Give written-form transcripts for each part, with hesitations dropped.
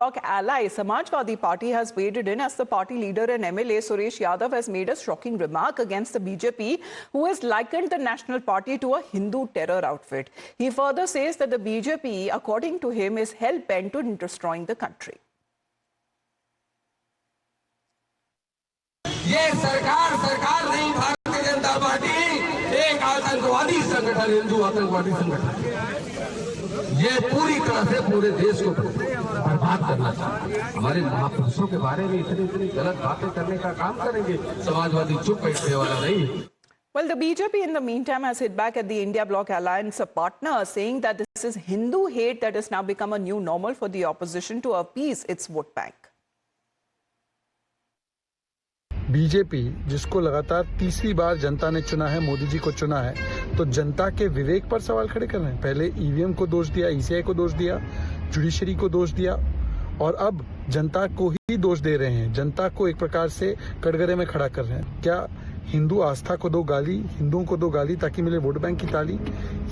ally Samajwadi Party has waded in as the party leader and MLA Suresh Yadav has made a shocking remark against the BJP, who has likened the National Party to a Hindu terror outfit. He further says that the BJP, according to him, is hell-bent on destroying the country. ये सरकार नहीं, Bharatiya Janata party एक आतंकवादी संगठन, हिंदू आतंकवादी संगठन, ये पूरी तरह से पूरे देश को बर्बाद करना चाहते हैं। हमारे महापुरुषों के बारे में इतनी गलत बातें करने का काम करेंगे, समाजवादी चुप बैठने वाला नहीं। Well, the BJP in the meantime has hit back at the India Bloc Alliance partner, saying that this is Hindu hate that has now become a new normal for the opposition to appease its vote bank. BJP जिसको लगातार तीसरी बार जनता ने चुना है, मोदी जी को चुना है, तो जनता के विवेक पर सवाल खड़े कर रहे हैं। पहले ईवीएम को दोष दिया, ईसीआई को दोष दिया, जुडिशरी को दोष दिया और अब जनता को ही दोष दे रहे हैं। जनता को एक प्रकार से कटघरे में खड़ा कर रहे हैं। क्या हिंदू आस्था को दो गाली, हिंदुओं को दो गाली ताकि मिले वोट बैंक की ताली?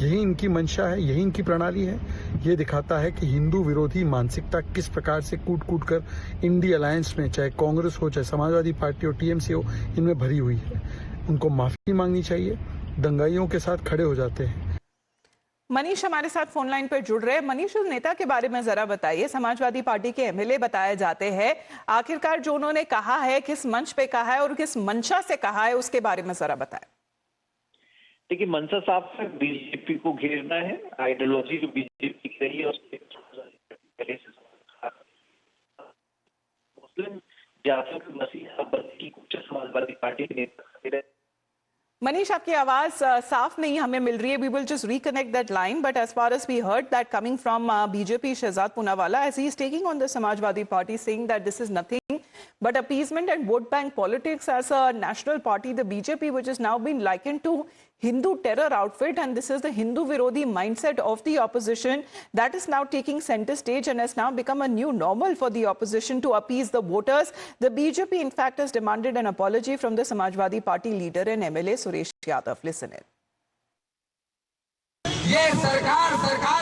यही इनकी मंशा है, यही इनकी प्रणाली है। ये दिखाता है कि हिंदू विरोधी मानसिकता किस प्रकार से कूट कूट कर इंडी अलायंस में, चाहे कांग्रेस हो, चाहे समाजवादी पार्टी हो, टीएमसी हो, इनमें भरी हुई है। उनको माफी मांगनी चाहिए, दंगाइयों के साथ खड़े हो जाते हैं। मनीष हमारे साथ फोन लाइन पर जुड़ रहे हैं। मनीष, उस नेता के बारे में जरा बताइए। समाजवादी पार्टी के एमएलए बताए जाते हैं, आखिरकार जो उन्होंने कहा है, किस मंच पे कहा है और किस मंशा से कहा है, उसके बारे में जरा बताएं। देखिए, मंशा साहब से बीजेपी को घेरना है, आइडियोलॉजी जो बीजेपी की रही है उसके मुस्लिम जातियों की मसीहा बनने की कोशिश समाजवादी पार्टी के नेता। Manish, आपकी आवाज साफ नहीं हमें मिल रही है. We will just reconnect that line. But as far as we heard that coming from BJP Shehzad Poonawalla, as he is taking on the Samajwadi Party, saying that this is nothing but appeasement and vote bank politics as a national party, the BJP, which has now been likened to Hindu terror outfit, and this is the Hindu Virodi mindset of the opposition that is now taking center stage and has now become a new normal for the opposition to appease the voters. The BJP, in fact, has demanded an apology from the Samajwadi Party leader and MLA Suresh Yadav. Listen in. ये सरकार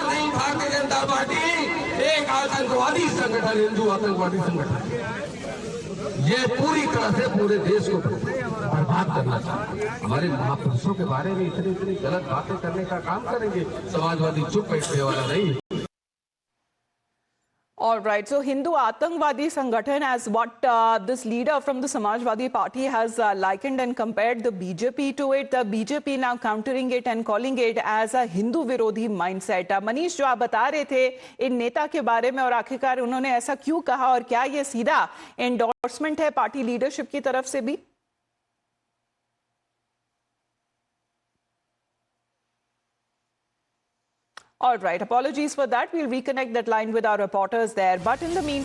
नहीं, Bharatiya Janata party एक आतंकवादी संगठन, हिंदू आतंकवादी संगठन, ये पूरी तरह से पूरे देश को बर्बाद करना चाहते हैं। हमारे महापुरुषों के बारे में इतनी गलत बातें करने का काम करेंगे, समाजवादी चुप बैठने वाला नहीं। All right, so Hindu Atangwadi Sangathan, as what this leader from the Samajwadi Party has likened and compared the BJP to it, the BJP now countering it and calling it as a Hindu Virodhi mindset. Manish, जो आप बता रहे थे इन नेता के बारे में और आखिरकार उन्होंने ऐसा क्यों कहा और क्या ये सीधा एंडोर्समेंट है पार्टी लीडरशिप की तरफ से भी? All right, apologies for that. We'll reconnect that line with our reporters there. But in the meantime,